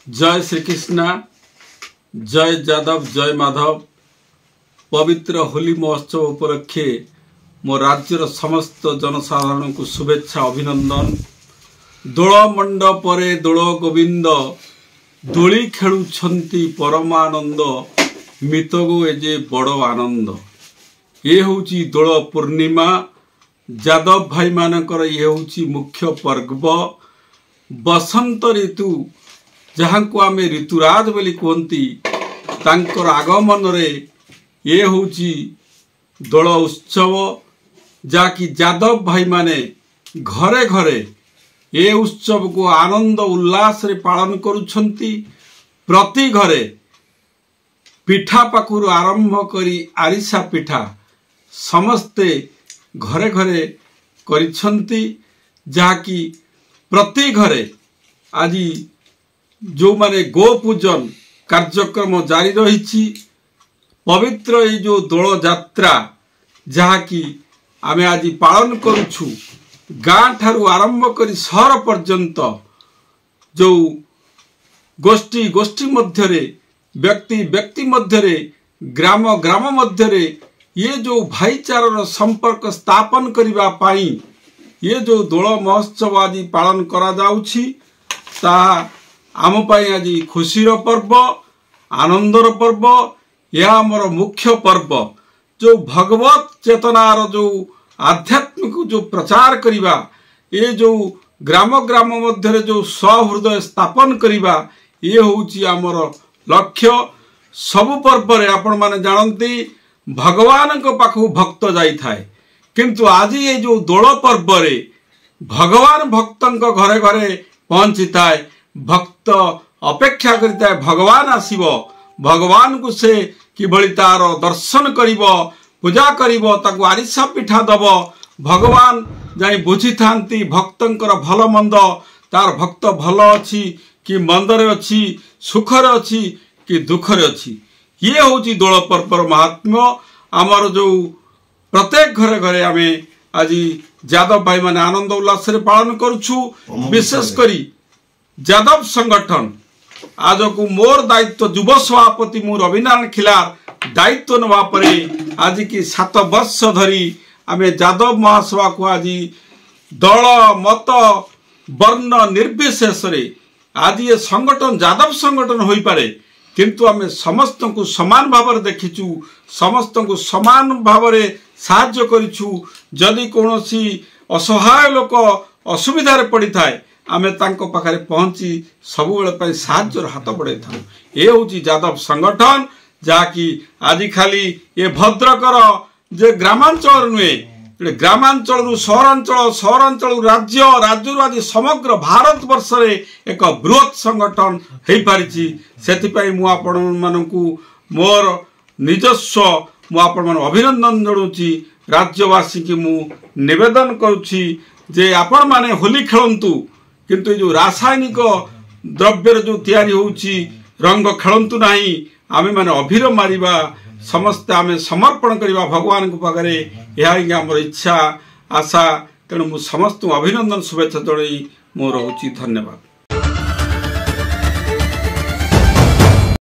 जय श्री कृष्णा, जय जादव, जय माधव। पवित्र होली महोत्सव उपलक्षे मो राज्यर समस्त जनसाधारण को शुभेच्छा अभिनंदन। दोल मंडपरे दोल गोविंद दोली खेलुछंती परमानंद मितगो एजे बड़ आनंद। ये होची दोल पूर्णिमा। जादव भाई मानकर ये होची मुख्य पर्व। बसंत ऋतु जहाँ को आम ऋतुराज बोली कहती तांकर आगमन रे ये होची दोल उत्सव, जाकि जादव भाई माने घरे घरे ये उत्सव को आनंद उल्लास रे पालन करुछंती। प्रति घरे पिठा पाखुर आरंभ करी आरिसा पिठा समस्ते घरे घरे करिछंती, जाकि प्रति घरे आज जो माने गो पूजन कार्यक्रम जारी रही। पवित्र ये जो दोल जात्रा जहाँकि आमे आज पालन करुछु, गाँ ठारू आरंभ करी सहर पर्यंत जो गोष्ठी गोष्ठी मध्यरे व्यक्ति व्यक्ति मध्यरे ग्राम ग्राम मध्यरे ये जो भाईचारार संपर्क स्थापन करिबा पाई ये जो दोल महोत्सव आज पालन करा जाउछि ता आम पाई आज खुशीर पर्व, आनंदर पर्व। यह आमर मुख्य पर्व जो भगवत चेतनार जो आध्यात्मिक जो प्रचार करिबा, ये जो ग्राम ग्राम मध्यरे जो सहृदय स्थापन करिबा ये होउछि आमर लक्ष्य। सबु पर्व रे आपण माने जानती भगवान को पाखु भक्त जाई थाए, किंतु आज ये जो दोल पर्व रे भगवान भक्तन को घरे घरे पहुंची थाए। भक्त अपेक्षा करता है भगवान आसीबो, भगवान को से किभली तार दर्शन करिबो, पूजा करिबो, ताकु आरिसा पिठा दबो। भगवान जाई बुझी थांती भक्तंकर भल मंद, तार भक्त भल अछि कि मंदरे अछि, सुखरे अछि कि दुखरे अछि। ये होची दोल पर्वर महात्म्य। आमर जो प्रत्येक घरे घरे आमे आज जादव भाई माने आनंद उल्लास रे पालन करुछु। विशेष करी जादव संगठन आज को मोर दायित्व युव सभापति मु रविनारायण खिलार दायित्व नवा परे आज की 7 वर्ष धरी आमे जादव महासभा को आज दल मत वर्ण निर्विशेष रे आज ये संगठन जादव संगठन होई पारे, किंतु आमे समस्त को समान भाव में देखिचु, समस्त को समान भाव में साहाय्य करिछु। जदि कोनोसी असहाय लोक असुविधा रे पड़ी थाए आमे तांको पाखरे पहुंची सब बेले साहाय्यर हाथ बढ़ाई था। ये होची जादव संगठन, जाकि आज खाली ये भद्रकर जे ग्रामांचल नुहे, ग्रामांचल सहरांचल, सहरांचल राज्य, राज्य आज समग्र भारत वर्ष रे एक बृहत संगठन हो पारिछि। सेथिपाई मु आपण मानकु मोर निजस्व मु आपण मान अभिनंदन जणाउछि। राज्यवासी की मु निवेदन करुछि जे आपण माने होली खेलंतु, किंतु जो रासायनिक द्रव्य जो तैयारी होउछि रंग खेलंतु नाही। आमे माने अभिर मारिबा, समस्त आमे समर्पण करिबा भगवान को पाखरे। यही हमर इच्छा आशा। तेणु मु समस्त अभिनंदन शुभेच्छा जणाई मोर होउछि। धन्यवाद।